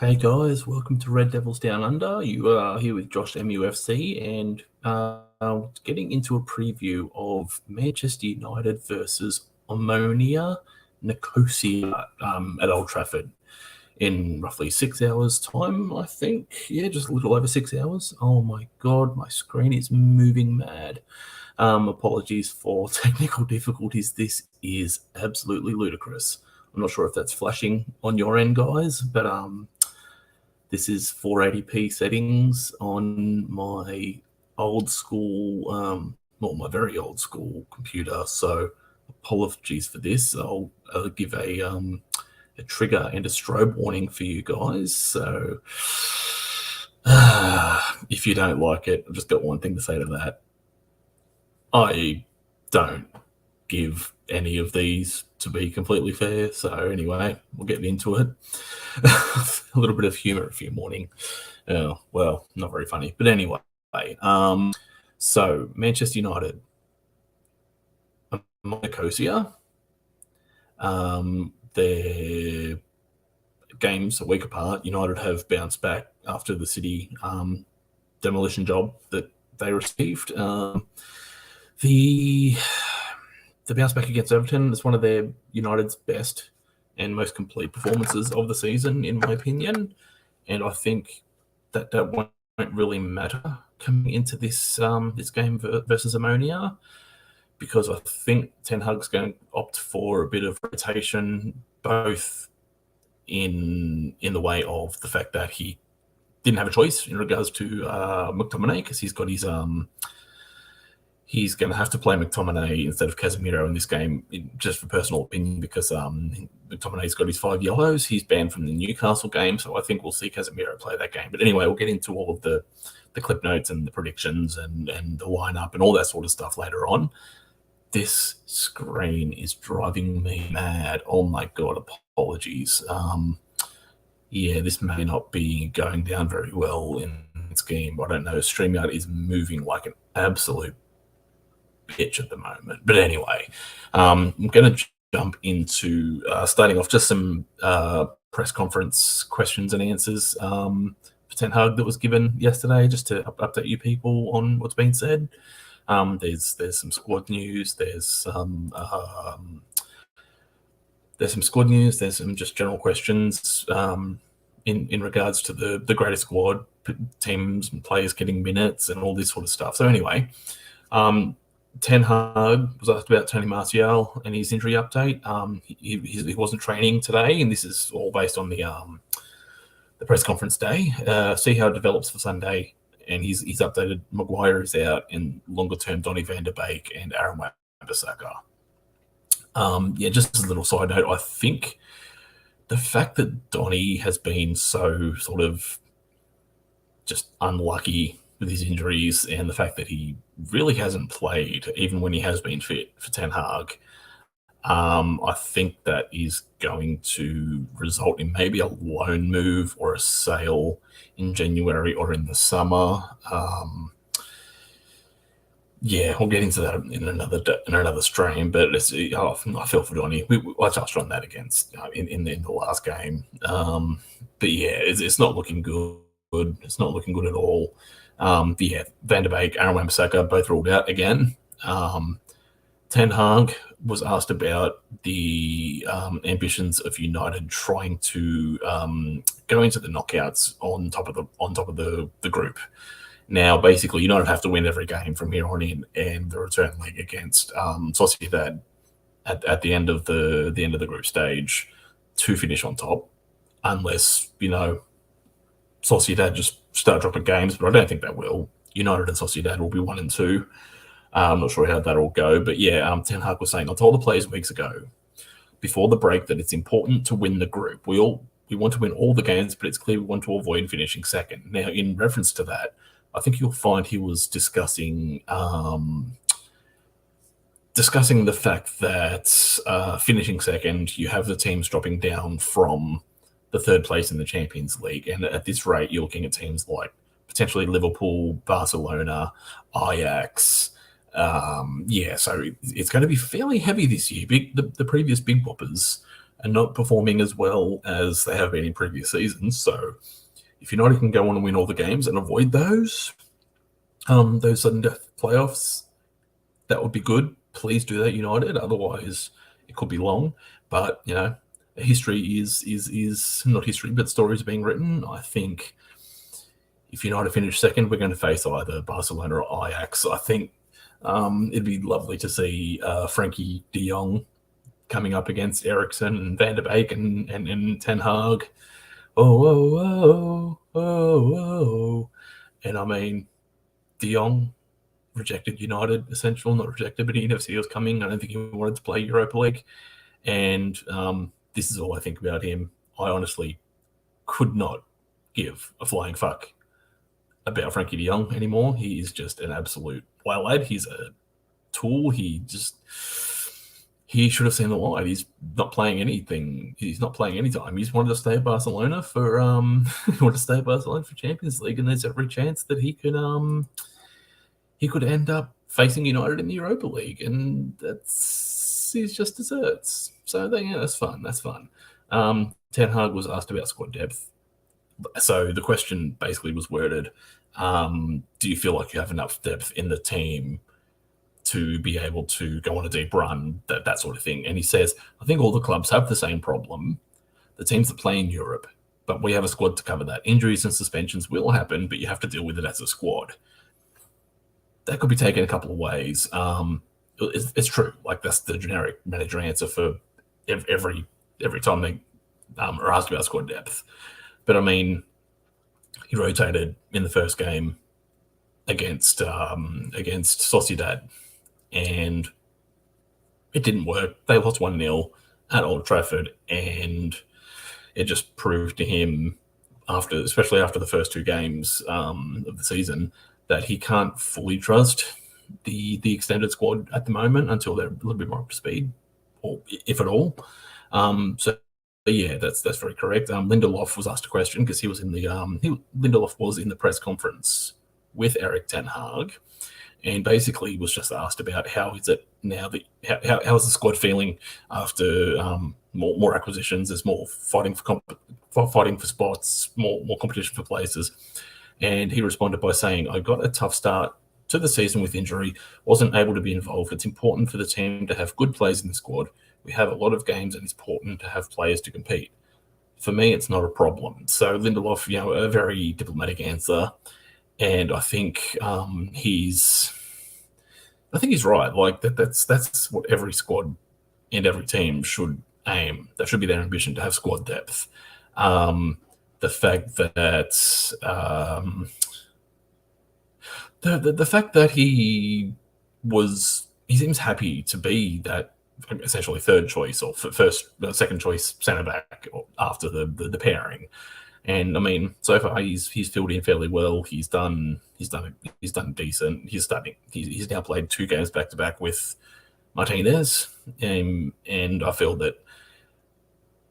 Hey guys, welcome to Red Devils Down Under. You are here with JoshMUFC and getting into a preview of Manchester United versus Omonia Nicosia at Old Trafford in roughly 6 hours' time, I think. Yeah, just a little over 6 hours. Oh my God, my screen is moving mad. Apologies for technical difficulties. This is absolutely ludicrous. I'm not sure if that's flashing on your end, guys, but this is 480p settings on my old school, my very old school computer. So apologies for this. I'll give a trigger and a strobe warning for you guys. So if you don't like it, I've just got one thing to say to that. I don't give any of these, to be completely fair. So anyway, we'll get into it. A little bit of humour for your morning. Well, not very funny, but anyway. So Manchester United, Nicosia. Their games a week apart. United have bounced back after the City demolition job that they received. The bounce back against Everton is one of their United's best and most complete performances of the season, in my opinion. And I think that won't really matter coming into this this game versus Omonia, because I think Ten Hag's going to opt for a bit of rotation, both in the way of the fact that he didn't have a choice in regards to McTominay, because he's got his he's going to have to play McTominay instead of Casemiro in this game, just for personal opinion, because McTominay's got his 5 yellows. He's banned from the Newcastle game, so I think we'll see Casemiro play that game. But anyway, we'll get into all of the clip notes and the predictions and the lineup and all that sort of stuff later on. This screen is driving me mad. Oh my God, apologies. Yeah, this may not be going down very well in this game. I don't know. StreamYard is moving like an absolute pitch at the moment. But anyway, I'm going to jump into starting off just some press conference questions and answers for Ten Hag that was given yesterday, just to update you people on what's been said. There's some squad news. There's some squad news. There's some just general questions in regards to the greater squad, teams and players getting minutes and all this sort of stuff. So anyway, Ten Hag was asked about Tony Martial and his injury update. He wasn't training today, and this is all based on the press conference day. See how it develops for Sunday. And he's updated. Maguire is out, and longer term Donnie Vanderbeg and Aaron Wan-Bissaka. Yeah, just as a little side note, I think the fact that Donnie has been so sort of just unlucky with his injuries, and the fact that he really hasn't played even when he has been fit for Ten Hag, I think that is going to result in maybe a loan move or a sale in January or in the summer. Yeah, we'll get into that in another stream. But I feel for Donnie. I touched on that in the last game. But yeah, it's not looking good. It's not looking good at all. Yeah, Vanderbeg, Aaron Wan-Bissaka both ruled out again. Ten Hag was asked about the ambitions of United trying to go into the knockouts on top of the group. Now, basically, United have to win every game from here on in, and the return leg against Sociedad at the end of the group stage to finish on top, unless Sociedad just start dropping games. But I don't think they will. United and Sociedad will be 1 and 2. I'm not sure how that'll all go, but yeah, Ten Hag was saying, I told the players weeks ago before the break that it's important to win the group. We want to win all the games, but it's clear we want to avoid finishing second. Now, in reference to that, I think you'll find he was discussing the fact that finishing second, you have the teams dropping down from the third place in the Champions League, and at this rate, you're looking at teams like potentially Liverpool, Barcelona, Ajax. Yeah, so it's going to be fairly heavy this year. The previous big whoppers are not performing as well as they have been in previous seasons. So if United can go on and win all the games and avoid those sudden death playoffs, that would be good. Please do that, United. Otherwise, it could be long. But history is not history, but stories are being written. I think if United finish second, we're going to face either Barcelona or Ajax. I think it'd be lovely to see Frankie de Jong coming up against Eriksen and Vanderbeg and Ten Hag. Oh. And I mean, de Jong rejected United, not rejected, but he never said he was coming. I don't think he wanted to play Europa League. And this is all I think about him. I honestly could not give a flying fuck about Frankie de Jong anymore. He is just an absolute wild lad. He's a tool. He should have seen the light. He's not playing anything. He's not playing any time. He's wanted to stay at Barcelona for Champions League, and there's every chance that he could end up facing United in the Europa League, and he's just desserts. So that's fun. That's fun. Ten Hag was asked about squad depth. So the question basically was worded, do you feel like you have enough depth in the team to be able to go on a deep run, that sort of thing? And he says, I think all the clubs have the same problem, the teams that play in Europe, but we have a squad to cover that. Injuries and suspensions will happen, but you have to deal with it as a squad. That could be taken a couple of ways. It's true. Like, that's the generic manager answer for every time they are asked about squad depth. But I mean, he rotated in the first game against Sociedad, and it didn't work. They lost 1-0 at Old Trafford, and it just proved to him, especially after the first two games of the season, that he can't fully trust the extended squad at the moment until they're a little bit more up to speed, or if at all. Yeah, that's very correct. Lindelof was asked a question because he was in the Lindelof was in the press conference with Erik ten Hag, and basically was just asked about how is it now that how is the squad feeling after more acquisitions. There's more fighting for spots, more competition for places, and he responded by saying, "I got a tough start to the season with injury, wasn't able to be involved. It's important for the team to have good players in the squad. We have a lot of games, and it's important to have players to compete. For me, it's not a problem." So Lindelof, a very diplomatic answer, and I think he's right. Like that's what every squad and every team should aim. That should be their ambition, to have squad depth. The fact that the fact that he seems happy to be that essentially third choice or second choice centre back after the pairing, and I mean, so far he's filled in fairly well. He's done decent. He's now played 2 games back to back with Martinez, and I feel that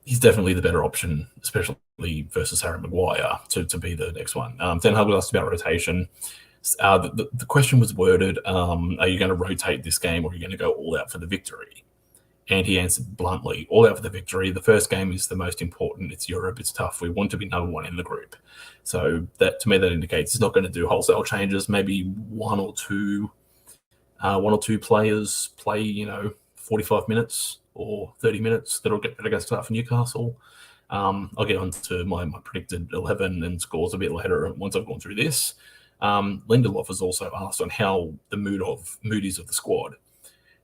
he's definitely the better option, especially versus Harry Maguire, to be the next one. Ten Hag was asked about rotation. The question was worded, are you going to rotate this game, or are you going to go all out for the victory? And he answered bluntly, all out for the victory. The first game is the most important. It's Europe. It's tough. We want to be number 1 in the group. So that, to me, that indicates he's not going to do wholesale changes. Maybe one or two players play, 45 minutes or 30 minutes. That'll get better against start for Newcastle. I'll get on to my predicted 11 and scores a bit later once I've gone through this. Lindelof was also asked on how the mood is of the squad.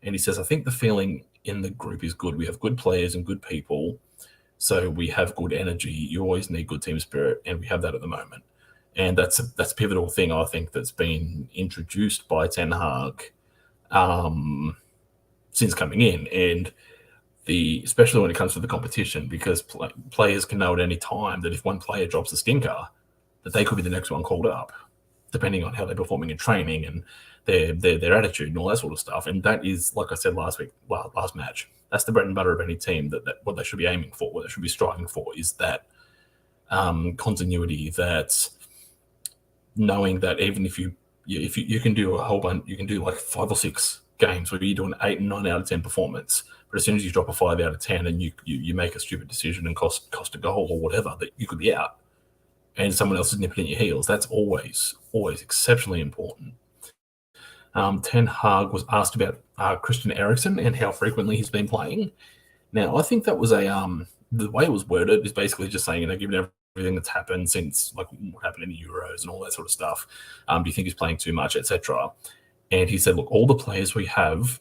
And he says, I think the feeling in the group is good. We have good players and good people. So we have good energy. You always need good team spirit, and we have that at the moment. And that's a pivotal thing, I think, that's been introduced by Ten Hag since coming in. And especially when it comes to the competition, because players can know at any time that if one player drops a stinker, that they could be the next one called up, depending on how they're performing in training and their attitude and all that sort of stuff. And that is, like I said last match, that's the bread and butter of any team, that what they should be aiming for, what they should be striving for, is that continuity, that knowing that even if you can do a whole bunch, you can do like 5 or 6 games where you do an 8 and 9 out of 10 performance, but as soon as you drop a 5 out of 10 and you make a stupid decision and cost a goal or whatever, that you could be out and someone else is nipping at your heels, that's always exceptionally important. Ten Hag was asked about Christian Eriksen and how frequently he's been playing. Now, I think that was the way it was worded is basically just saying, given everything that's happened since, like, what happened in the Euros and all that sort of stuff, do you think he's playing too much, etc.? And he said, look, all the players, we have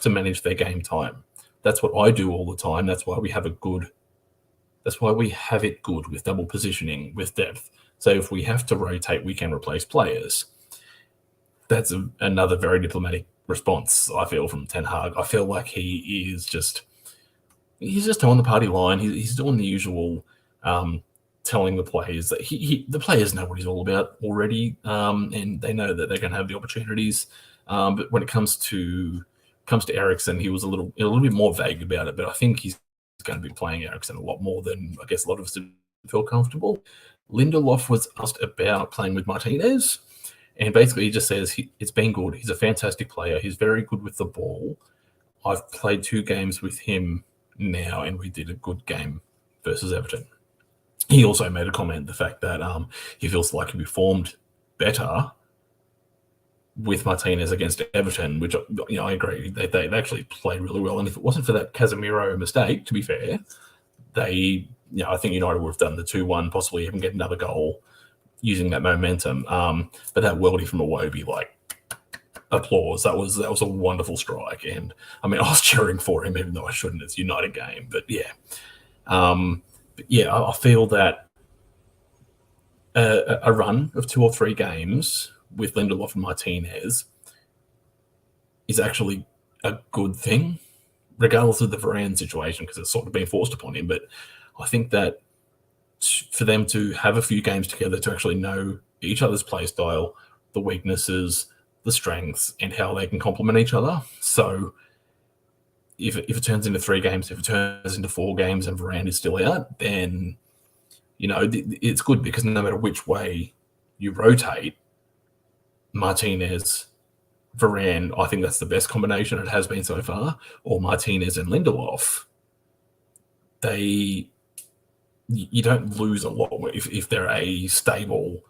to manage their game time. That's what I do all the time. That's why we have it good with double positioning, with depth. So if we have to rotate, we can replace players. That's another very diplomatic response, I feel, from Ten Hag. I feel like he's just on the party line. He's doing the usual, telling the players that the players know what he's all about already, and they know that they're going to have the opportunities. But when it comes to Eriksen, he was a little bit more vague about it. But I think he's going to be playing Eriksen a lot more than I guess a lot of us feel comfortable. Lindelof was asked about playing with Martinez, and basically he just says it's been good. He's a fantastic player. He's very good with the ball. I've played 2 games with him now, and we did a good game versus Everton. He also made a comment, the fact that he feels like he performed better with Martinez against Everton, which, I agree. They actually played really well. And if it wasn't for that Casemiro mistake, to be fair, I think United would have done the 2-1, possibly even get another goal using that momentum. But that worldie from Iwobi, like, applause. That was a wonderful strike. And I mean, I was cheering for him, even though I shouldn't. It's a United game. But yeah. I feel that a run of 2 or 3 games with Lindelof and Martinez is actually a good thing, regardless of the Varane situation, because it's sort of been forced upon him. But I think that for them to have a few games together to actually know each other's play style, the weaknesses, the strengths, and how they can complement each other. So if it turns into 3 games, if it turns into 4 games and Varane is still out, then, it's good, because no matter which way you rotate, Martinez, Varane, I think that's the best combination it has been so far, or Martinez and Lindelof, you don't lose a lot if they're a stable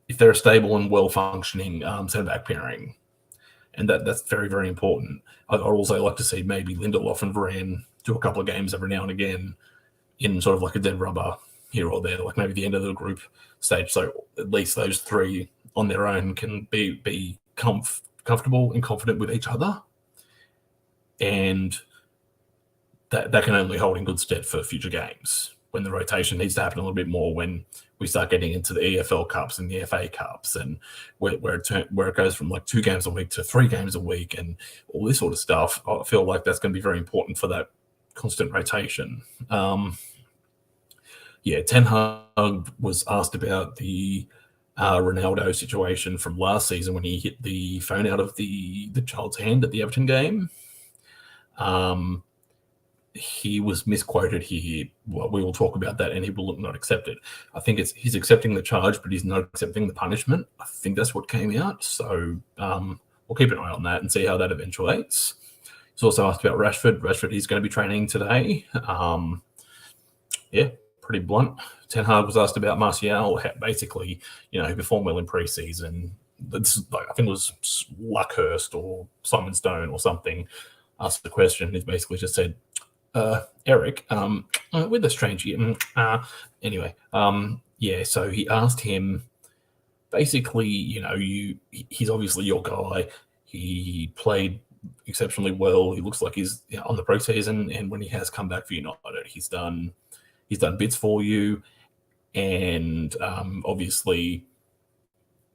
and well-functioning centre-back pairing. And that's very, very important. I'd also like to see maybe Lindelof and Varane do a couple of games every now and again in sort of like a dead rubber here or there, like maybe the end of the group stage. So at least those 3 on their own can be comfortable and confident with each other. And that can only hold in good stead for future games, when the rotation needs to happen a little bit more, when we start getting into the EFL Cups and the FA Cups, and where it goes from like 2 games a week to 3 games a week and all this sort of stuff. I feel like that's going to be very important for that constant rotation. Ten Hag was asked about the Ronaldo situation from last season when he hit the phone out of the child's hand at the Everton game. He was misquoted here. Well, we will talk about that, and he will not accept it. I think he's accepting the charge, but he's not accepting the punishment. I think that's what came out. So we'll keep an eye on that and see how that eventuates. He's also asked about Rashford. Rashford, he's going to be training today. Pretty blunt. Ten Hag was asked about Martial. Basically, he performed well in pre-season. I think it was Luckhurst or Simon Stone or something asked the question. He's basically just said, Eric, with a strange year. So he asked him, basically, he's obviously your guy. He played exceptionally well. He looks like he's on the pre-season, and when he has come back for United, he's done bits for you. And obviously,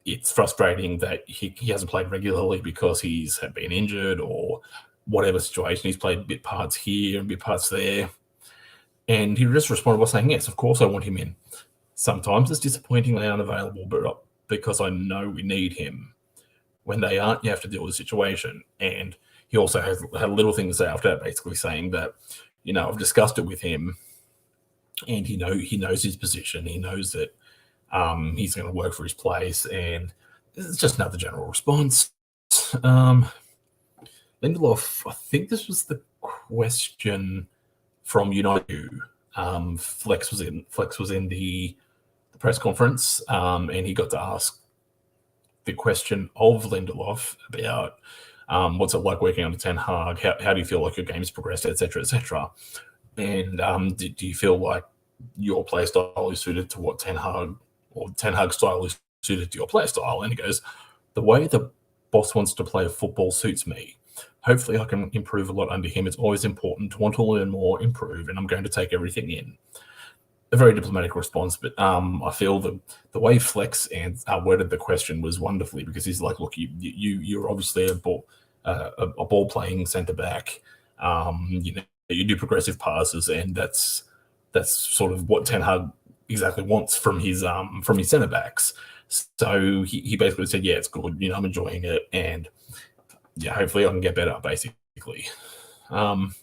it's frustrating that he hasn't played regularly because he's been injured or whatever situation. He's played bit parts here and bit parts there. And he just responded by saying, yes, of course I want him in. Sometimes it's disappointingly unavailable, but because I know we need him. When they aren't, you have to deal with the situation. And he also had a little thing to say after that, basically saying that, I've discussed it with him, and he knows his position. He knows that he's going to work for his place, and it's just another general response. Lindelof, I think this was the question from United. Flex was in the press conference, and he got to ask the question of Lindelof about what's it like working under Ten Hag? How do you feel like your game's progressed, etc., etc. And do you feel like your play style is suited to what Ten Hag, or Ten Hag's style is suited to your play style? And he goes, the way the boss wants to play football suits me. Hopefully I can improve a lot under him. It's always important to want to learn more, improve, and I'm going to take everything in. A very diplomatic response, but I feel the way Flex worded the question was wonderfully, because he's like, look, you're obviously a ball playing centre back. You do progressive passes, and that's sort of what Ten Hag exactly wants from his centre backs. So he basically said, yeah, it's good. I'm enjoying it, and yeah, hopefully I can get better, basically. Ten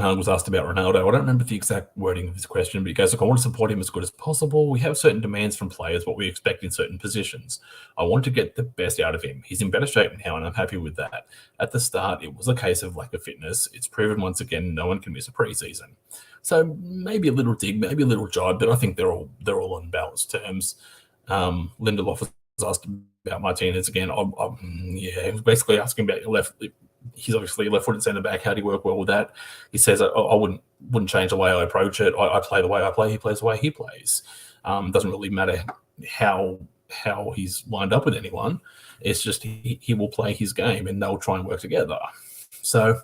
Hag was asked about Ronaldo. I don't remember the exact wording of his question, but he goes, look, I want to support him as good as possible. We have certain demands from players, what we expect in certain positions. I want to get the best out of him. He's in better shape now, and I'm happy with that. At the start, it was a case of lack of fitness. It's proven once again no one can miss a preseason. So maybe a little dig, maybe a little jibe, but I think they're all on balanced terms. Lindelof was asked about Martinez again. He was basically asking about your left. He's obviously left-footed centre-back. How do you work well with that? He says, I wouldn't change the way I approach it. I play the way I play. He plays the way he plays. Doesn't really matter how he's lined up with anyone. It's just he will play his game, and they'll try and work together. So,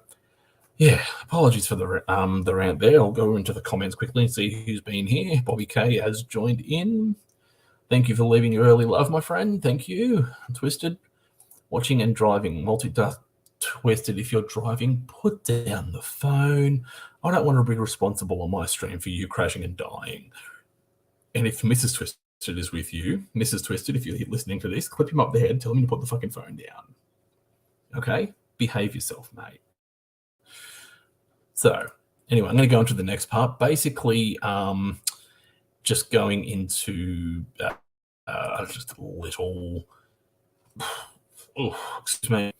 yeah, apologies for the rant there. I'll go into the comments quickly and see who's been here. Bobby K has joined in. Thank you for leaving your early love, my friend. Thank you. Twisted. Watching and driving. Multitask. Twisted, if you're driving, put down the phone. I don't want to be responsible on my stream for you crashing and dying. And if Mrs. Twisted is with you, Mrs. Twisted, if you're listening to this, clip him up the head, tell him to put the fucking phone down. Okay? Behave yourself, mate. So, anyway, I'm going to go into the next part. Basically, just going into just a little... excuse me.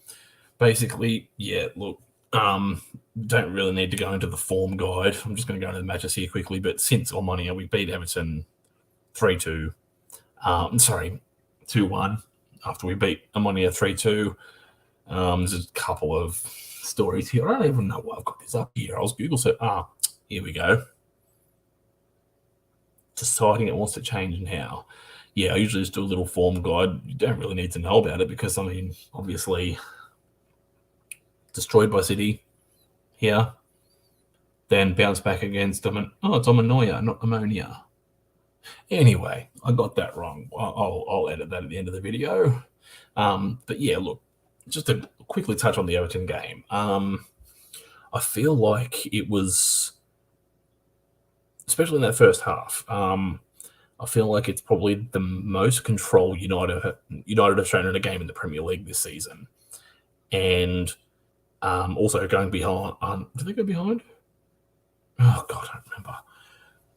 Basically, yeah, look, don't really need to go into the form guide. I'm just going to go into the matches here quickly. But since Omonia, we beat Everton 3-2. 2-1 after we beat Omonia 3-2. There's a couple of stories here. I don't even know why I've got this up here. I was Google search. Here we go. Deciding it wants to change now. Yeah, I usually just do a little form guide. You don't really need to know about it because, I mean, obviously... destroyed by City here, then bounce back against them. It's Omonia, not Omonia. Anyway, I got that wrong. I'll edit that at the end of the video. But yeah, look, just to quickly touch on the Everton game. I feel like it was, especially in that first half, I feel like it's probably the most control United have shown in a game in the Premier League this season. And also going behind. Did they go behind? Oh, God, I don't remember.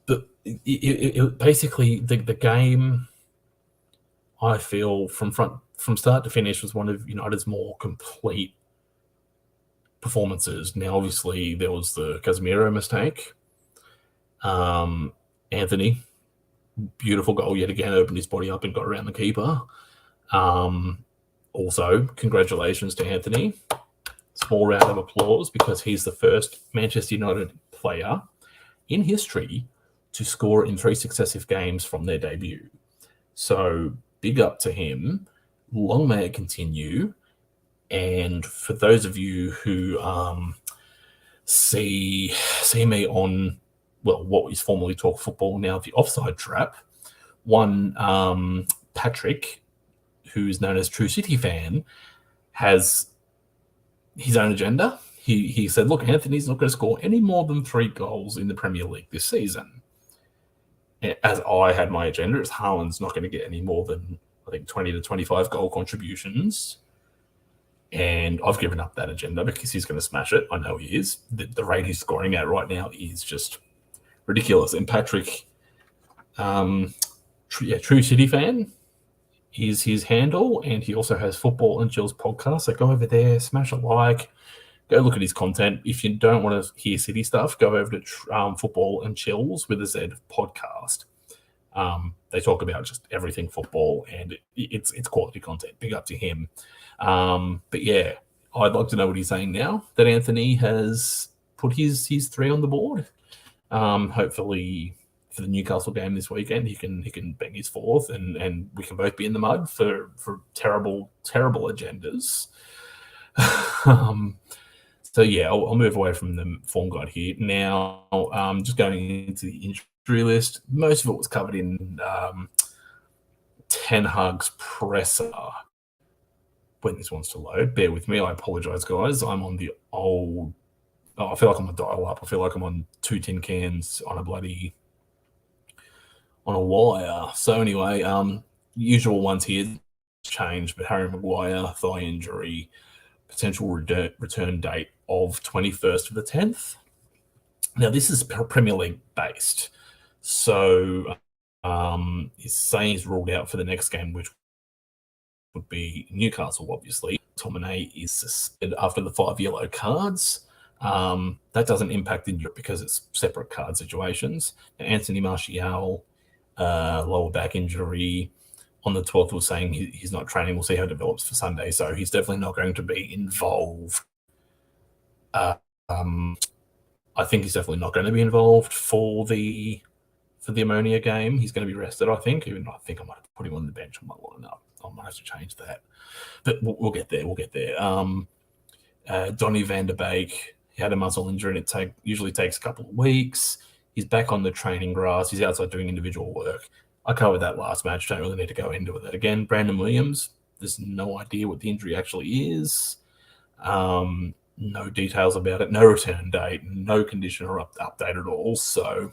But it basically, the game, I feel, from start to finish, was one of United's more complete performances. Now, obviously, there was the Casemiro mistake. Anthony, beautiful goal yet again, opened his body up and got around the keeper. Also, congratulations to Anthony. Small round of applause because he's the first Manchester United player in history to score in 3 successive games from their debut. So big up to him. Long may it continue. And for those of you who see me on, well, what is formerly Talk Football, now the Offside Trap, one Patrick, who's known as True City Fan, has his own agenda. He said, look, Anthony's not going to score any more than 3 goals in the Premier League this season. As I had my agenda, it's Haaland's not going to get any more than, I think, 20 to 25 goal contributions. And I've given up that agenda because he's going to smash it. I know he is. The rate he's scoring at right now is just ridiculous. And Patrick, True City Fan, is his handle, and he also has Football and Chills podcast. So go over there, smash a like, go look at his content. If you don't want to hear City stuff, go over to Football and Chills with a Z podcast. They talk about just everything football, and it's quality content. Big up to him. But yeah, I'd like to know what he's saying now that Anthony has put his 3 on the board. Hopefully for the Newcastle game this weekend, he can bang his 4th, and we can both be in the mud for terrible agendas. So yeah, I'll move away from the form guide here now. Just going into the injury list, most of it was covered in Ten Hag's presser. When this wants to load, bear with me. I apologize, guys. I'm on the old. I feel like I'm on dial-up. I feel like I'm on 2 tin cans on a wire. So anyway, usual ones here changed, but Harry Maguire, thigh injury, potential return date of 21st of the 10th. Now, this is Premier League based. So he's saying he's ruled out for the next game, which would be Newcastle, obviously. McTominay is suspended after the 5 yellow cards. That doesn't impact in Europe because it's separate card situations. Anthony Martial, lower back injury. On the 12th, was saying he's not training. We'll see how it develops for Sunday. So he's definitely not going to be involved. I think he's definitely not going to be involved for the Omonia game. He's going to be rested, I think. Even I think I might have put him on the bench on my lineup. I might have to change that. But we'll get there. Donnie Vanderbeg, he had a muscle injury, and it usually takes a couple of weeks. He's back on the training grass. He's outside doing individual work. I covered that last match. Don't really need to go into it again. Brandon Williams, there's no idea what the injury actually is. No details about it. No return date. No condition or update at all. So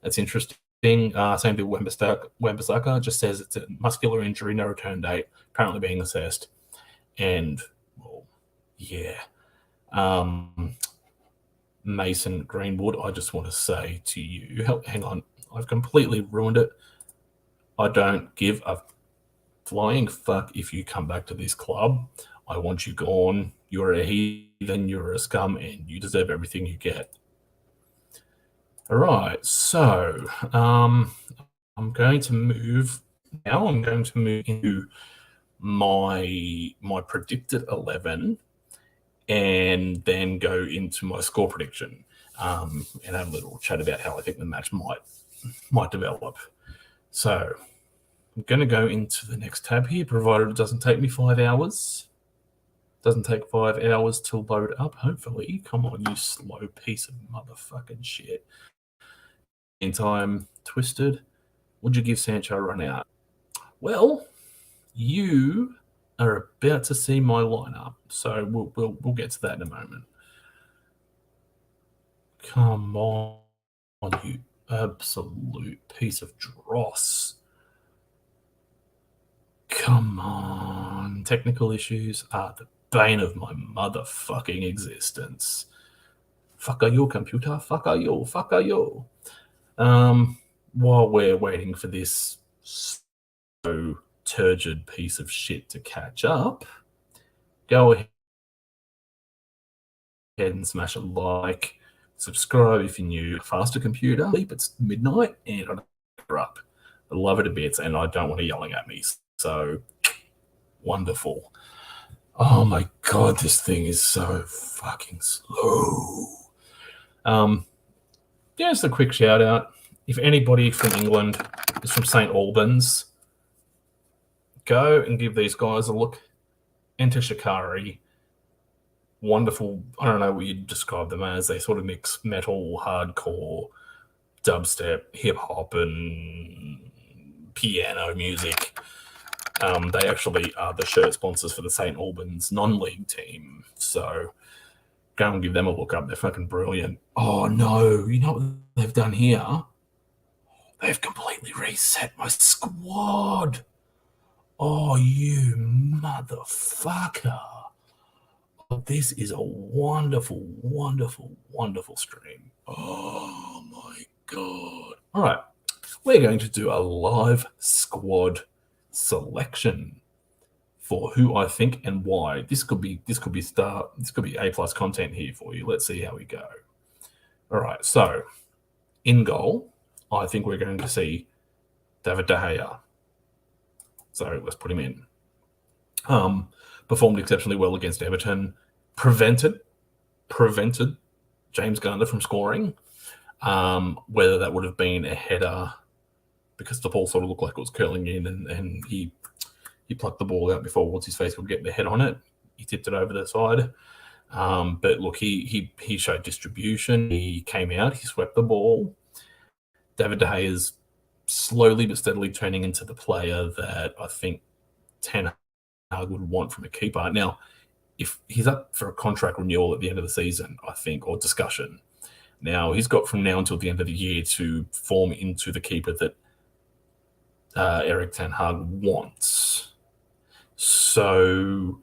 that's interesting. Same thing with Wan-Bissaka. Just says it's a muscular injury, no return date, apparently being assessed. And, well, yeah. Mason Greenwood, I just want to say to you, hang on, I've completely ruined it. I don't give a flying fuck if you come back to this club. I want you gone. You're a heathen, you're a scum, and you deserve everything you get. All right, so I'm going to move now. I'm going to move into my predicted 11, and then go into my score prediction, and have a little chat about how I think the match might develop. So I'm going to go into the next tab here, provided it doesn't take me 5 hours. Doesn't take 5 hours to load up, hopefully. Come on, you slow piece of motherfucking shit. In time, Twisted, would you give Sancho a run out? Well, you are about to see my lineup, so we'll get to that in a moment. Come on, you absolute piece of dross. Come on. Technical issues are the bane of my motherfucking existence. Fuck are you, computer? Fuck are you? Fuck are you? While we're waiting for this so turgid piece of shit to catch up, go ahead and smash a like, subscribe if you're new. Faster computer, it's midnight and I'm up. I love it a bit, and I don't want it yelling at me. So wonderful. Oh my god, this thing is so fucking slow. Just a quick shout out. If anybody from England is from St. Albans, go and give these guys a look. Enter Shikari. Wonderful. I don't know what you'd describe them as. They sort of mix metal, hardcore, dubstep, hip hop, and piano music. They actually are the shirt sponsors for the St. Albans non-league team. So go and give them a look up. They're fucking brilliant. Oh no, you know what they've done here? They've completely reset my squad. Oh, you motherfucker. This is a wonderful, wonderful, wonderful stream. Oh my god. All right. We're going to do a live squad selection for who I think and why. This could be A+ content here for you. Let's see how we go. All right, so in goal, I think we're going to see David De Gea. So let's put him in. Performed exceptionally well against Everton. Prevented James Garner from scoring. Whether that would have been a header because the ball sort of looked like it was curling in and he plucked the ball out before what's-his-face could get the head on it. He tipped it over the side. But look, he showed distribution. He came out. He swept the ball. David De Gea is slowly but steadily turning into the player that I think Ten Hag would want from a keeper. Now, if he's up for a contract renewal at the end of the season, I think, or discussion. Now, he's got from now until the end of the year to form into the keeper that Erik Ten Hag wants. So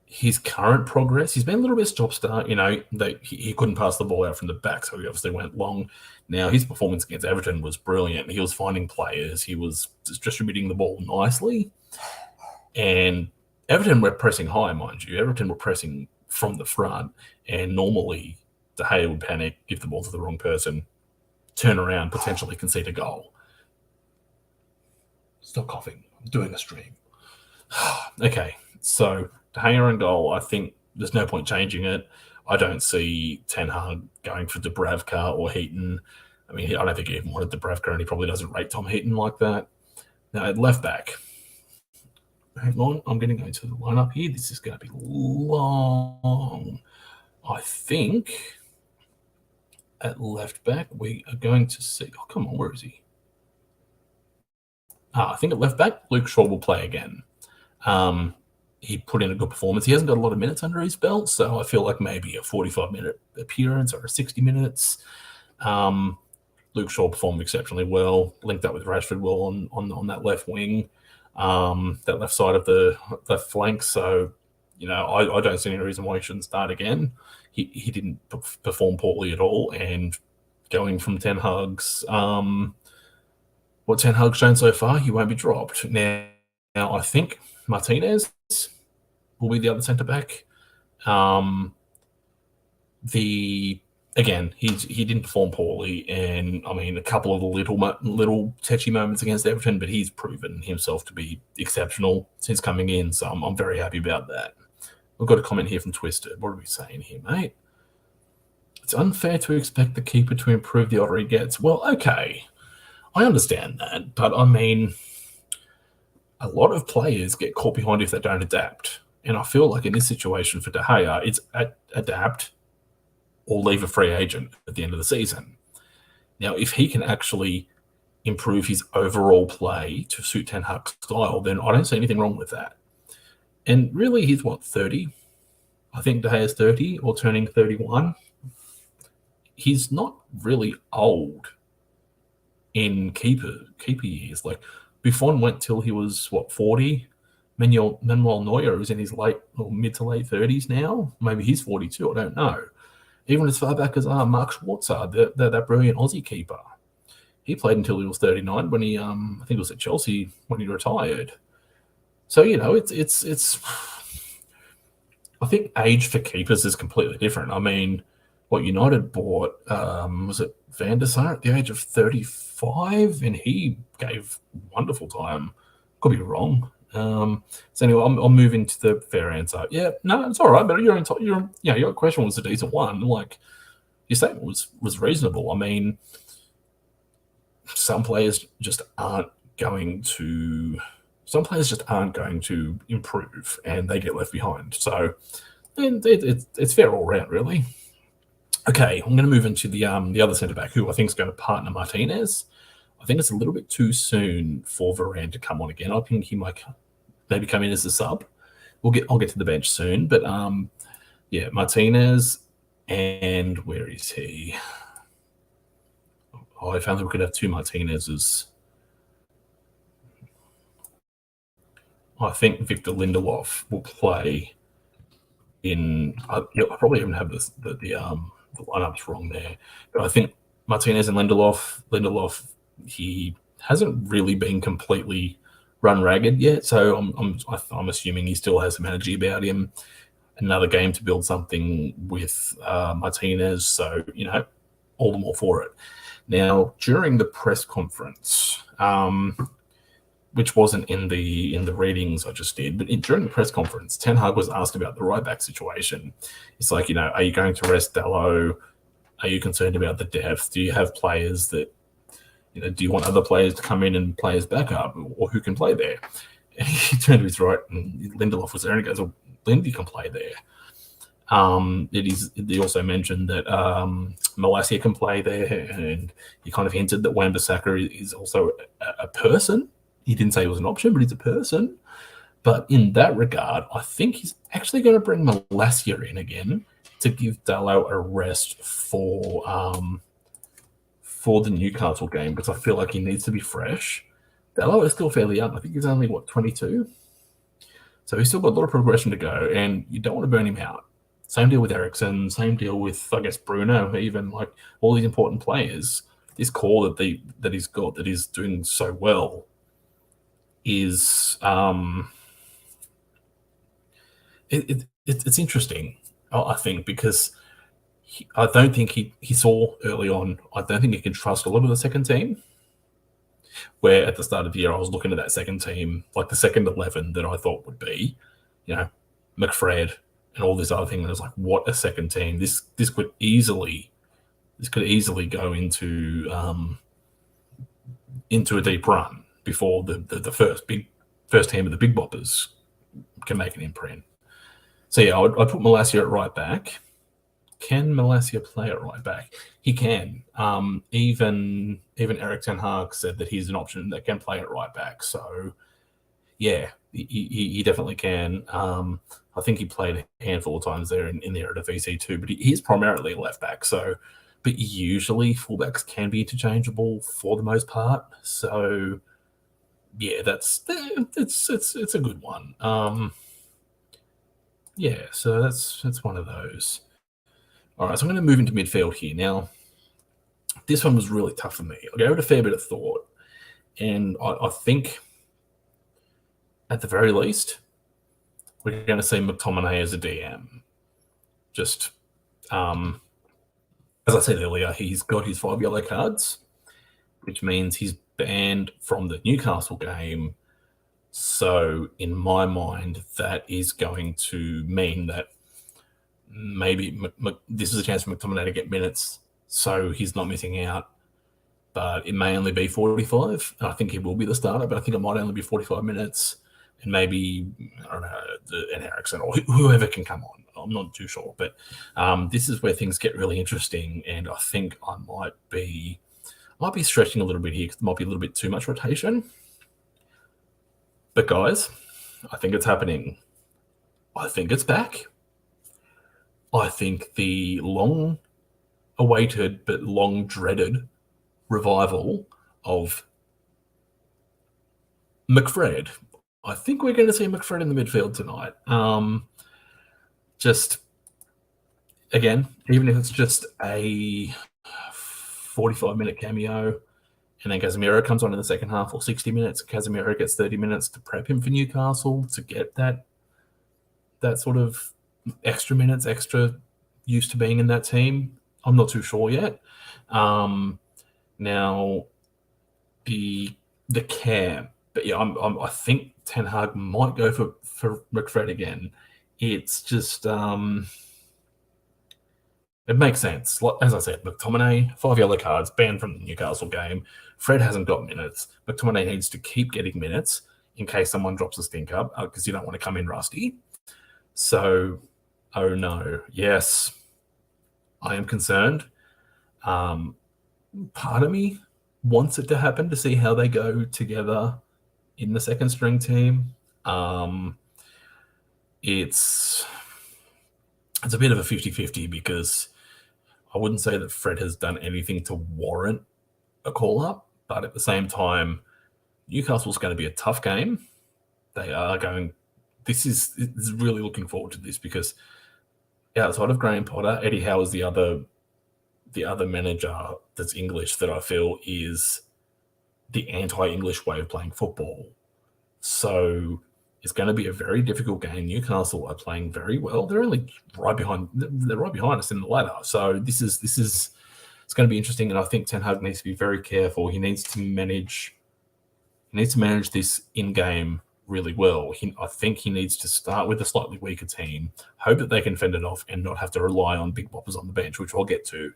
his current progress, he's been a little bit stop-start. He couldn't pass the ball out from the back, so he obviously went long. Now, his performance against Everton was brilliant. He was finding players. He was distributing the ball nicely. And Everton were pressing high, mind you. Everton were pressing from the front, and normally De Gea would panic, give the ball to the wrong person, turn around, potentially concede a goal. Stop coughing. I'm doing a stream. Okay, so De Gea in goal, I think there's no point changing it. I don't see Ten Hag going for Dubravka or Heaton. I mean, I don't think he even wanted Dubravka, and he probably doesn't rate Tom Heaton like that. Now, at left back, hang on, I'm going to go to the lineup here. This is going to be long. I think at left back, we are going to see... Oh, come on, where is he? I think at left back, Luke Shaw will play again. He put in a good performance. He hasn't got a lot of minutes under his belt, so I feel like maybe a 45-minute appearance or a 60 minutes. Luke Shaw performed exceptionally well, linked up with Rashford well on that left wing, that left side of the left flank. So, I don't see any reason why he shouldn't start again. He didn't perform poorly at all, and going from Ten Hag's what Ten Hag's shown so far, he won't be dropped. Now I think Martinez will be the other centre back. Again, he didn't perform poorly, and I mean a couple of little touchy moments against Everton, but he's proven himself to be exceptional since coming in. So I'm very happy about that. We've got a comment here from Twisted. What are we saying here, mate? It's unfair to expect the keeper to improve the older he gets. Well, okay, I understand that, but I mean, a lot of players get caught behind if they don't adapt. And I feel like in this situation for De Gea, it's adapt or leave a free agent at the end of the season. Now, if he can actually improve his overall play to suit Ten Hag's style, then I don't see anything wrong with that. And really, he's 30? I think De Gea's 30 or turning 31. He's not really old in keeper years. Like, Buffon went till he was, 40? Manuel Neuer is in his mid to late 30s now. Maybe he's 42, I don't know. Even as far back as Mark Schwarzer, that brilliant Aussie keeper. He played until he was 39 when he, I think it was at Chelsea when he retired. So, it's I think age for keepers is completely different. I mean, what United bought, was it Van der Sar at the age of 35? And he gave wonderful time. Could be wrong. So anyway, I'll move into the fair answer. Yeah, no, it's all right. But your question was a decent one. Like, your statement was reasonable. I mean, some players just aren't going to improve, and they get left behind. So, it's fair all round, really. Okay, I'm going to move into the other centre back, who I think is going to partner Martinez. I think it's a little bit too soon for Varane to come on again. I think he might maybe come in as a sub. I'll get to the bench soon, but Martinez, and where is he? Oh, if only we could have two Martinezes. I think Victor Lindelof will play in. I probably even have the lineups wrong there, but I think Martinez and Lindelof. He hasn't really been completely run ragged yet. So I'm assuming he still has some energy about him. Another game to build something with Martinez. So, all the more for it. Now, during the press conference, which wasn't in the readings I just did, but during the press conference, Ten Hag was asked about the right back situation. It's like, are you going to rest Dalot? Are you concerned about the depth? Do you have players that, do you want other players to come in and play as backup, or who can play there? And he turned to his right, and Lindelof was there, and he goes, "Well, Lindy can play there." They also mentioned that Malacia can play there, and he kind of hinted that Wan-Bissaka is also a person. He didn't say it was an option, but he's a person. But in that regard, I think he's actually going to bring Malacia in again to give Dalot a rest for the Newcastle game, because I feel like he needs to be fresh. Dalot is still fairly young. I think he's only, 22? So he's still got a lot of progression to go, and you don't want to burn him out. Same deal with Eriksen, same deal with, I guess, Bruno, even, like, all these important players. This core that he's got, that he's doing so well, is it's interesting, I think, because I don't think he saw early on, I don't think he can trust a lot of the second team. Where at the start of the year, I was looking at that second team, like the second 11 that I thought would be, McFred and all this other thing. And I was like, what a second team! This could easily go into a deep run before the first team of the big boppers can make an imprint. So yeah, I'd put Malacia at right back. Can Malacia play at right back? He can. Even Erik ten Hag said that he's an option that can play at right back. So, yeah, he definitely can. I think he played a handful of times there in the Eredivisie too, but he's primarily a left back. So, but usually fullbacks can be interchangeable for the most part. So, yeah, it's a good one. Yeah, so that's one of those. All right, so I'm going to move into midfield here. Now, this one was really tough for me. I gave it a fair bit of thought, and I think, at the very least, we're going to see McTominay as a DM. Just, as I said earlier, he's got his 5 yellow cards, which means he's banned from the Newcastle game. So, in my mind, that is going to mean that maybe this is a chance for McTominay to get minutes, so he's not missing out. But it may only be 45. I think he will be the starter, but I think it might only be 45 minutes. And maybe, I don't know, an Eriksen or whoever can come on. I'm not too sure. But this is where things get really interesting. And I think I might be stretching a little bit here because there might be a little bit too much rotation. But guys, I think it's happening. I think it's back. I think the long-awaited but long-dreaded revival of McFred. I think we're going to see McFred in the midfield tonight. Just, again, even if it's just a 45-minute cameo, and then Casemiro comes on in the second half, or 60 minutes, Casemiro gets 30 minutes to prep him for Newcastle to get that sort of extra minutes, extra used to being in that team. I'm not too sure yet. Now, the cam, but yeah, I think Ten Hag might go for McFred again. It's just it makes sense. As I said, McTominay, 5 yellow cards, banned from the Newcastle game. Fred hasn't got minutes. McTominay needs to keep getting minutes in case someone drops a stink up, because you don't want to come in rusty. So, oh no, yes, I am concerned. Part of me wants it to happen to see how they go together in the second string team. It's a bit of a 50-50 because I wouldn't say that Fred has done anything to warrant a call-up, but at the same time, Newcastle's going to be a tough game. They are going... This is really looking forward to this because outside of Graham Potter, Eddie Howe is the other manager that's English that I feel is the anti-English way of playing football. So it's going to be a very difficult game. Newcastle are playing very well. They're only right behind. They're right behind us in the ladder. So this is it's going to be interesting. And I think Ten Hag needs to be very careful. He needs to manage this in game really well. I think he needs to start with a slightly weaker team, hope that they can fend it off, and not have to rely on big boppers on the bench, which I'll get to.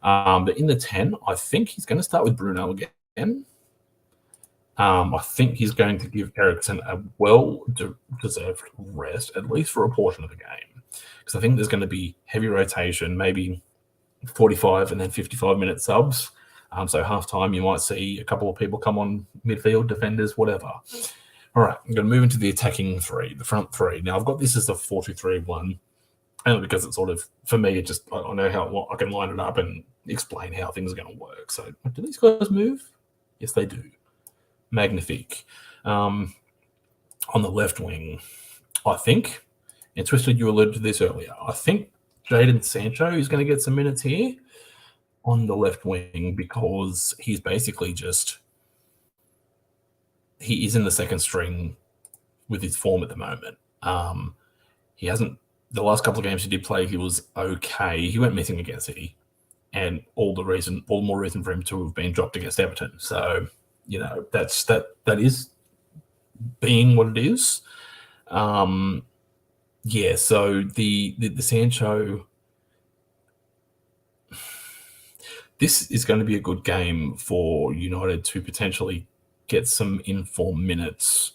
But in the 10, I think he's going to start with Bruno again. I think he's going to give Eriksen a well-deserved rest, at least for a portion of the game, because I think there's going to be heavy rotation, maybe 45 and then 55-minute subs. So half-time, you might see a couple of people come on midfield, defenders, whatever. All right, I'm going to move into the attacking three, the front three. Now, I've got this as a 4-2-3-1, only because it's sort of, for me, it just, I know how I can line it up and explain how things are going to work. So, do these guys move? Yes, they do. Magnifique. On the left wing, I think, and Twisted, you alluded to this earlier, I think Jaden Sancho is going to get some minutes here on the left wing because he's basically he is in the second string with his form at the moment. He hasn't, the last couple of games he did play, he was okay. He went missing against City, and all the more reason for him to have been dropped against Everton. So, that is being what it is. So the Sancho, this is going to be a good game for United to potentially get some informed minutes.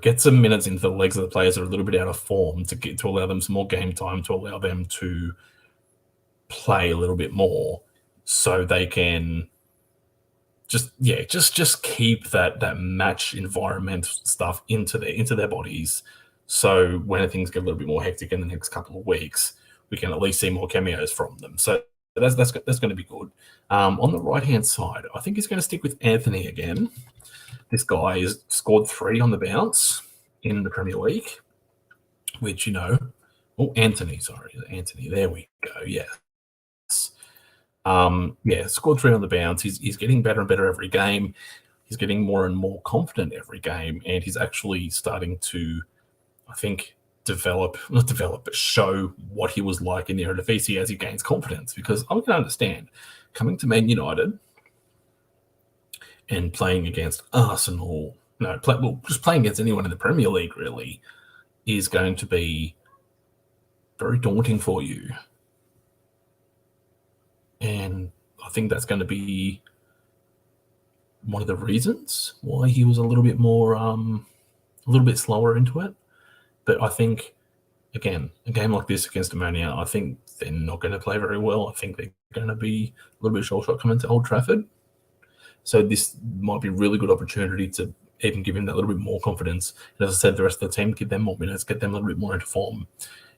Get some minutes into the legs of the players that are a little bit out of form to allow them some more game time, to allow them to play a little bit more, so they can just keep that match environment stuff into their bodies. So when things get a little bit more hectic in the next couple of weeks, we can at least see more cameos from them. So that's going to be good. On the right hand side, I think he's going to stick with Anthony again. This guy has scored 3 on the bounce in the Premier League, which Anthony. There we go. Yes. Scored 3 on the bounce. He's getting better and better every game. He's getting more and more confident every game, and he's actually starting to, I think, show what he was like in the Eredivisie as he gains confidence. Because I can understand coming to Man United and playing against Arsenal, just playing against anyone in the Premier League really is going to be very daunting for you. And I think that's going to be one of the reasons why he was a little bit more, a little bit slower into it. But I think, again, a game like this against Omonia, I think they're not going to play very well. I think they're going to be a little bit short coming to Old Trafford. So this might be a really good opportunity to even give him that little bit more confidence. And as I said, the rest of the team, give them more minutes, get them a little bit more into form.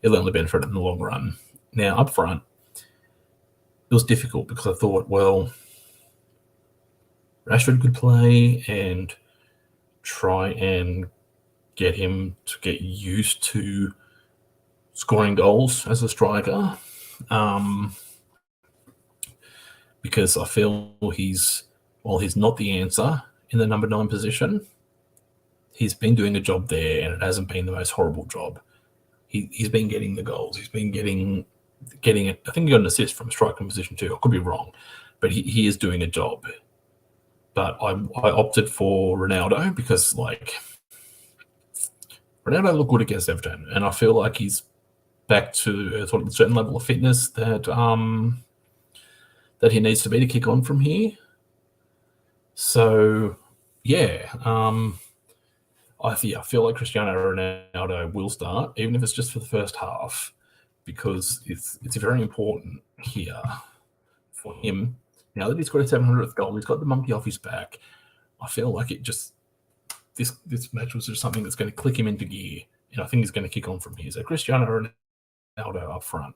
It'll only benefit in the long run. Now, up front, it was difficult because I thought, well, Rashford could play and try and get him to get used to scoring goals as a striker, because I feel he's not the answer in the number 9 position, he's been doing a job there, and it hasn't been the most horrible job. He's been getting the goals. He's been getting it. I think he got an assist from a striking position too. I could be wrong, but he is doing a job. But I opted for Ronaldo because, Ronaldo looked good against Everton, and I feel like he's back to a certain level of fitness that he needs to be to kick on from here. So, I feel like Cristiano Ronaldo will start, even if it's just for the first half, because it's very important here for him. Now that he's got his 700th goal, he's got the monkey off his back. I feel like this match was just something that's going to click him into gear, and I think he's going to kick on from here. So Cristiano Ronaldo up front.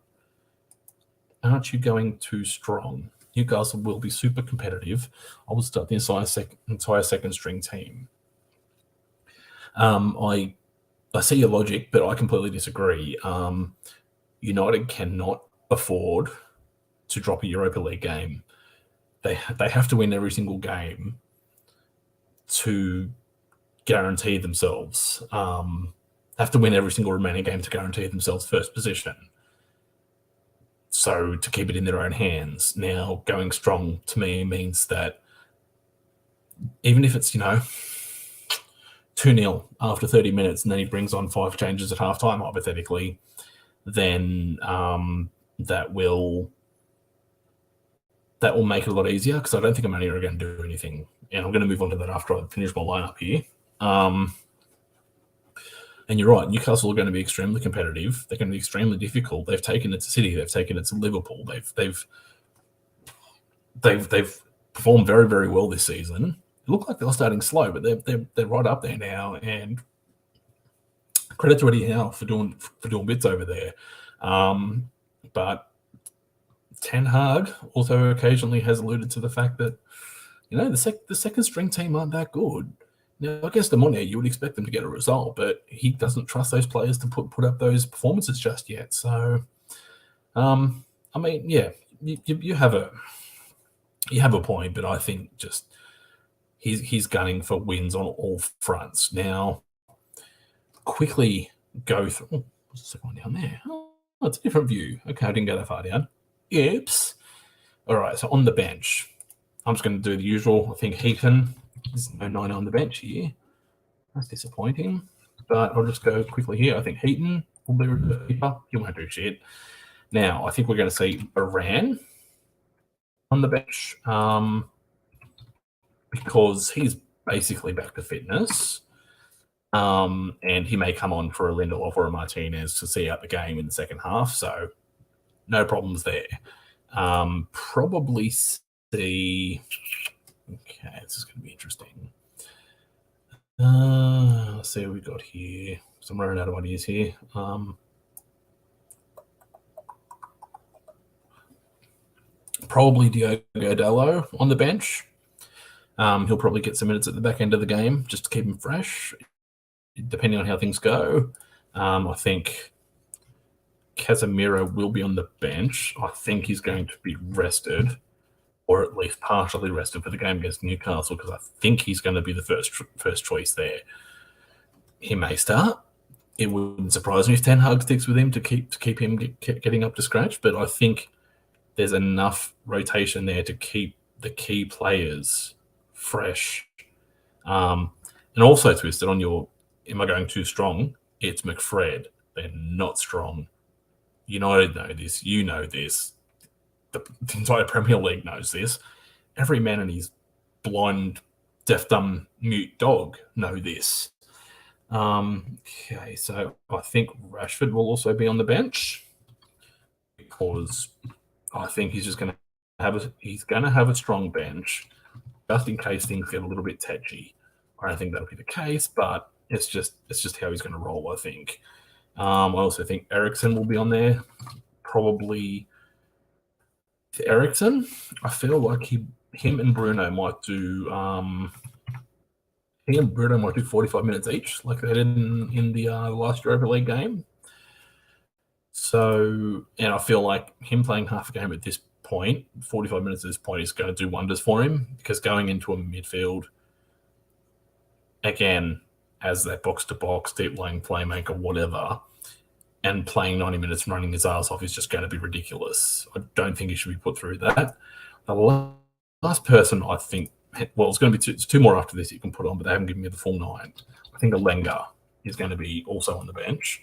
Aren't you going too strong? Newcastle will be super competitive. I would start the entire second string team. I see your logic, but I completely disagree. United cannot afford to drop a Europa League game. They have to win every single game to guarantee themselves, have to win every single remaining game to guarantee themselves first position. So to keep it in their own hands. Now, going strong to me means that even if it's, 2-0 after 30 minutes and then he brings on 5 changes at halftime, hypothetically, then that will make it a lot easier, because I don't think Omonia are going to do anything. And I'm going to move on to that after I finish my lineup here. And you're right, Newcastle are going to be extremely competitive. They're going to be extremely difficult. They've taken it to City. They've taken it to Liverpool. They've performed very, very well this season. It looked like they were starting slow, but they're right up there now. And credit to Eddie Howe for doing bits over there. But Ten Hag also occasionally has alluded to the fact that the second string team aren't that good. Now, against Omonia, you would expect them to get a result, but he doesn't trust those players to put up those performances just yet. So, you have a point, but I think just he's gunning for wins on all fronts. Now, quickly go through. Oh, what's the second one down there? Oh, it's a different view. Okay, I didn't go that far down. Oops. All right, so on the bench, I'm just going to do the usual. I think Heaton. There's no 9 on the bench here. That's disappointing. But I'll just go quickly here. I think Heaton will be a keeper. He won't do shit. Now, I think we're going to see Iran on the bench because he's basically back to fitness. And he may come on for a Lindelof or a Martinez to see out the game in the second half. So no problems there. Probably see... Okay, this is going to be interesting. Let's see what we've got here. So I'm running out of ideas here. Probably Diogo Dalot on the bench. He'll probably get some minutes at the back end of the game just to keep him fresh, depending on how things go. I think Casemiro will be on the bench. I think he's going to be rested, or at least partially rested for the game against Newcastle, because I think he's going to be the first choice there. He may start. It wouldn't surprise me if Ten Hag sticks with him to keep him getting up to scratch, but I think there's enough rotation there to keep the key players fresh. And also twisted on your, am I going too strong? It's McFred. They're not strong. United know this. You know this. The entire Premier League knows this. Every man and his blind, deaf, dumb, mute dog know this. Okay, so I think Rashford will also be on the bench because I think he's just going to have a strong bench just in case things get a little bit tetchy. I don't think that'll be the case, but it's just how he's going to roll, I think. I also think Eriksen will be on there. Probably Eriksen. I feel like him and Bruno might do 45 minutes each, like they did in the last Europa League game. So, and I feel like him playing half a game at this point, 45 minutes at this point, is going to do wonders for him, because going into a midfield, again, as that box-to-box, deep-lying playmaker, whatever, and playing 90 minutes and running his ass off is just going to be ridiculous. I don't think he should be put through that. The last person I think, well, it's going to be two more after this you can put on, but they haven't given me the full 9. I think Alenga is going to be also on the bench.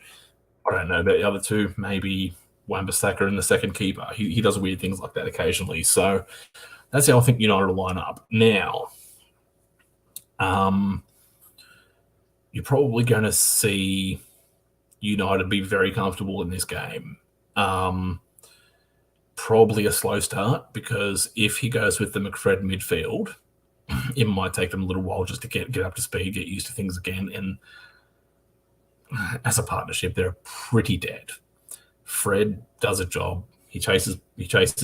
I don't know about the other two. Maybe Wan-Bissaka in the second keeper. He does weird things like that occasionally. So that's how I think United will line up. Now, you're probably going to see United be very comfortable in this game. Probably a slow start, because if he goes with the McFred midfield, it might take them a little while just to get up to speed, get used to things again. And as a partnership, they're pretty dead. Fred does a job. He chases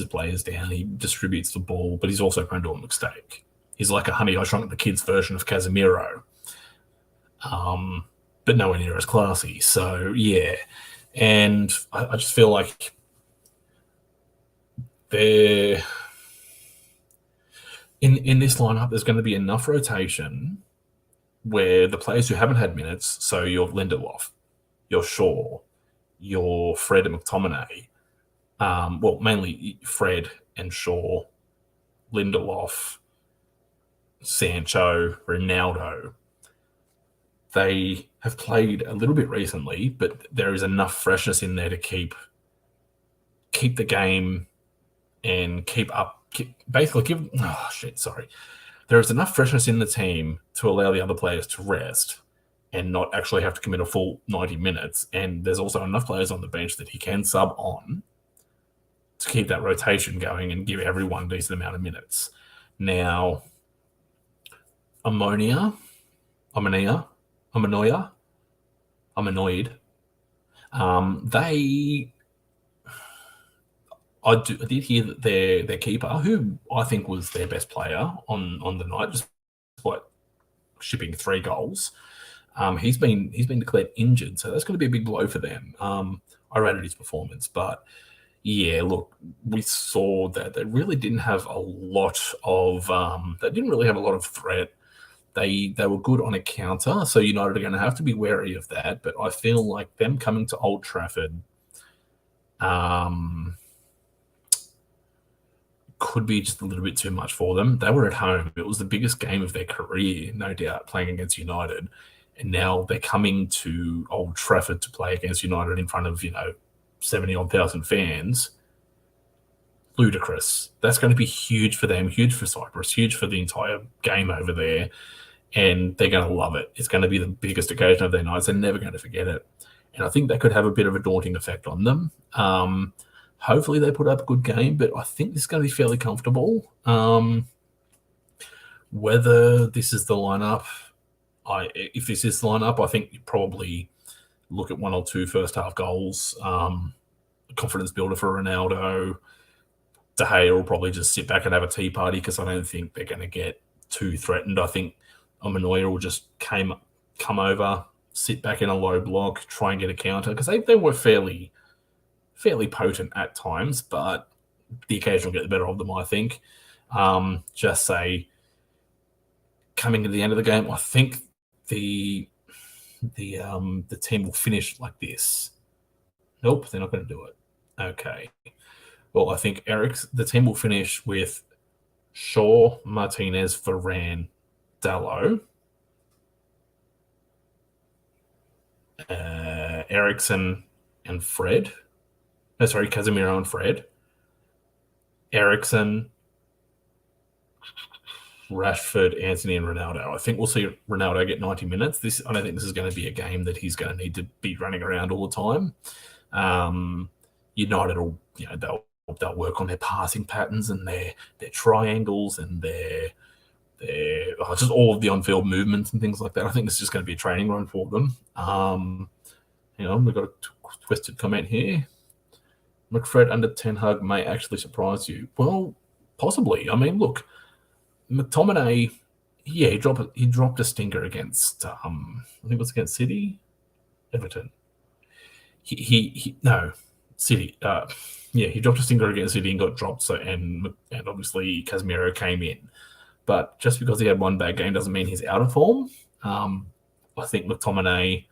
players down. He distributes the ball, but he's also prone to a mistake. He's like a Honey, I Shrunk the Kids version of Casemiro, but nowhere near as classy. So, yeah. And I just feel like in this lineup, there's going to be enough rotation where the players who haven't had minutes, so your Lindelof, your Shaw, your Fred and McTominay, mainly Fred and Shaw, Lindelof, Sancho, Ronaldo, they have played a little bit recently, but there is enough freshness in there to keep the game and there is enough freshness in the team to allow the other players to rest and not actually have to commit a full 90 minutes. And there's also enough players on the bench that he can sub on to keep that rotation going and give everyone a decent amount of minutes. Now, Omonia, I'm annoyed. I did hear that their keeper, who I think was their best player on the night, just shipping 3 goals. He's been declared injured, so that's going to be a big blow for them. I rated his performance, but yeah, look, we saw that they really didn't have a lot of threat. They were good on a counter, so United are going to have to be wary of that. But I feel like them coming to Old Trafford could be just a little bit too much for them. They were at home. It was the biggest game of their career, no doubt, playing against United. And now they're coming to Old Trafford to play against United in front of, 70-odd thousand fans. Ludicrous. That's going to be huge for them, huge for Cyprus, huge for the entire game over there. And they're going to love it. It's going to be the biggest occasion of their nights. They're never going to forget it. And I think that could have a bit of a daunting effect on them. Hopefully they put up a good game, but I think this is going to be fairly comfortable. Whether this is the lineup, if this is the lineup, I think you probably look at 1 or 2 first half goals. Confidence builder for Ronaldo. De Gea will probably just sit back and have a tea party because I don't think they're going to get too threatened. I think Omonia will just come over, sit back in a low block, try and get a counter because they were fairly potent at times, but the occasion will get the better of them, I think. Just say, coming to the end of the game, I think the team will finish like this. Nope, they're not going to do it. Okay. Well, I think the team will finish with Shaw, Martinez, Varane, Dalot, Eriksen and Fred. Casemiro and Fred. Eriksen, Rashford, Anthony, and Ronaldo. I think we'll see Ronaldo get 90 minutes. I don't think this is going to be a game that he's going to need to be running around all the time. United will, they'll work on their passing patterns and their triangles and their just all of the on-field movements and things like that. I think this is just going to be a training run for them. We've got a twisted comment here. McFred under Ten Hag may actually surprise you. Well, possibly. I mean, look, McTominay, yeah, he dropped a stinker against I think it was against City, Everton. City. He dropped a stinker against City and got dropped. So and obviously Casemiro came in, but just because he had one bad game doesn't mean he's out of form. I think McTominay,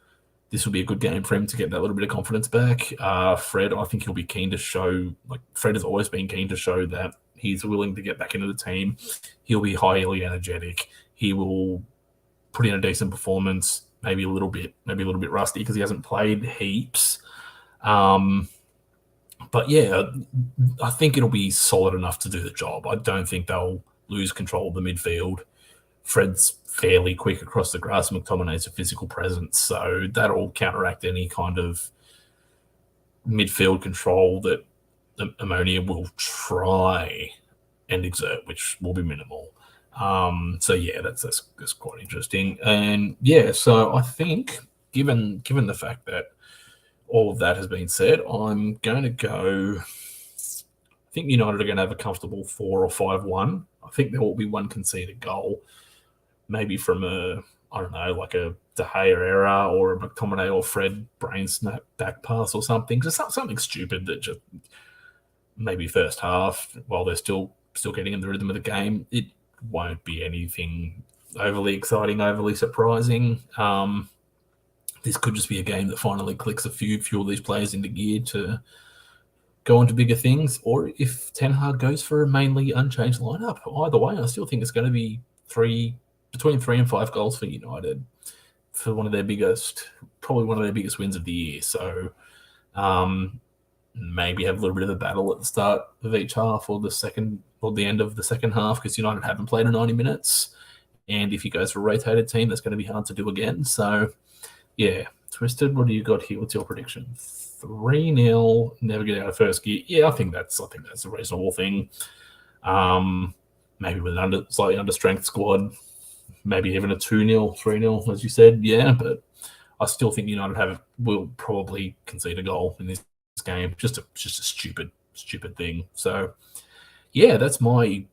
this will be a good game for him to get that little bit of confidence back. Fred, I think he'll be keen to show, Fred has always been keen to show that he's willing to get back into the team. He'll be highly energetic. He will put in a decent performance, maybe a little bit rusty because he hasn't played heaps. But yeah, I think it'll be solid enough to do the job. I don't think they'll lose control of the midfield. Fred's fairly quick across the grass. McTominay's a physical presence, so that'll counteract any kind of midfield control that Omonia will try and exert, which will be minimal. So yeah, that's quite interesting. And yeah, so I think given the fact that all of that has been said, I'm going to go. I think United are going to have a comfortable 4 or 5-1. I think there will be one conceded goal, maybe from a De Gea error or a McTominay or Fred brain snap back pass or something. Just something stupid that just maybe first half while they're still getting in the rhythm of the game. It won't be anything overly exciting, overly surprising. This could just be a game that finally clicks a few of these players into gear to go on to bigger things, or if Ten Hag goes for a mainly unchanged lineup. Either way, I still think it's going to be between 3 and 5 goals for United for probably one of their biggest wins of the year. So maybe have a little bit of a battle at the start of each half or the end of the second half, because United haven't played in 90 minutes. And if he goes for a rotated team, that's going to be hard to do again. So, yeah. Twisted, what do you got here? What's your prediction? 3-0, never get out of first gear. Yeah, I think that's a reasonable thing. Maybe with an slightly understrength squad, maybe even a 2-0, 3-0, as you said. Yeah, but I still think United will probably concede a goal in this game. Just a stupid thing. So, yeah, that's my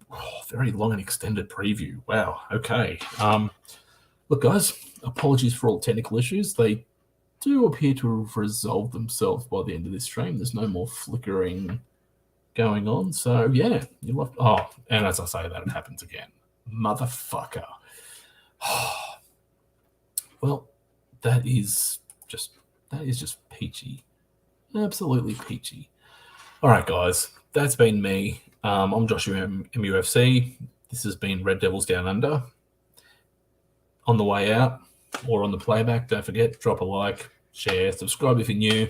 very long and extended preview. Wow. Okay. Look, guys, apologies for all technical issues. They do appear to have resolved themselves by the end of this stream. There's no more flickering going on. So, yeah, you left. Oh, and as I say that, it happens again. Motherfucker. Well, that is just peachy. Absolutely peachy. All right, guys, that's been me. I'm JoshMUFC. This has been Red Devils Down Under. On the way out or on the playback, don't forget, drop a like, share, subscribe if you're new.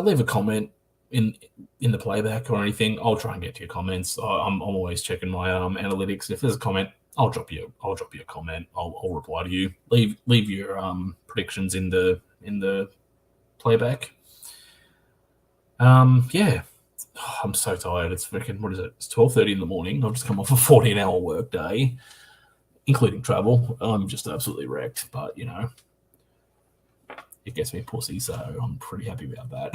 Leave a comment in the playback or anything. I'll try and get to your comments. I'm always checking my analytics. If there's a comment, I'll drop you a comment. I'll reply to you. Leave your predictions in the playback. Yeah. I'm so tired. It's freaking, what is it? It's 12:30 in the morning. I've just come off a 14-hour work day, including travel. I'm just absolutely wrecked, but, it gets me pussy, so I'm pretty happy about that.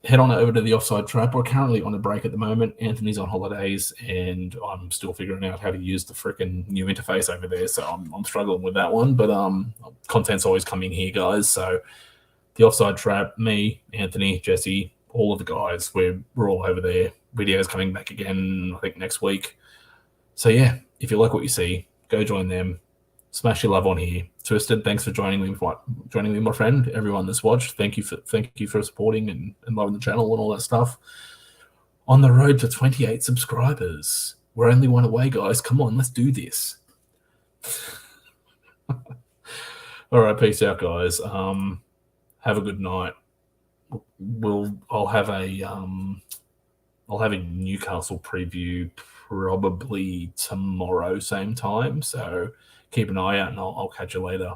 Head on over to the Offside Trap. We're currently on a break at the moment. Anthony's on holidays, and I'm still figuring out how to use the freaking new interface over there, so I'm struggling with that one, but content's always coming here, guys, so the Offside Trap, me, Anthony, Jesse, all of the guys, we're all over there. Videos coming back again, I think, next week. So, yeah, if you like what you see, go join them. Smash your love on here. Twisted, thanks for joining me, my friend. Everyone that's watched, thank you for supporting and loving the channel and all that stuff. On the road to 28 subscribers. We're only one away, guys. Come on, let's do this. All right, peace out, guys. Have a good night. I'll have a Newcastle preview probably tomorrow, same time. So keep an eye out, and I'll catch you later.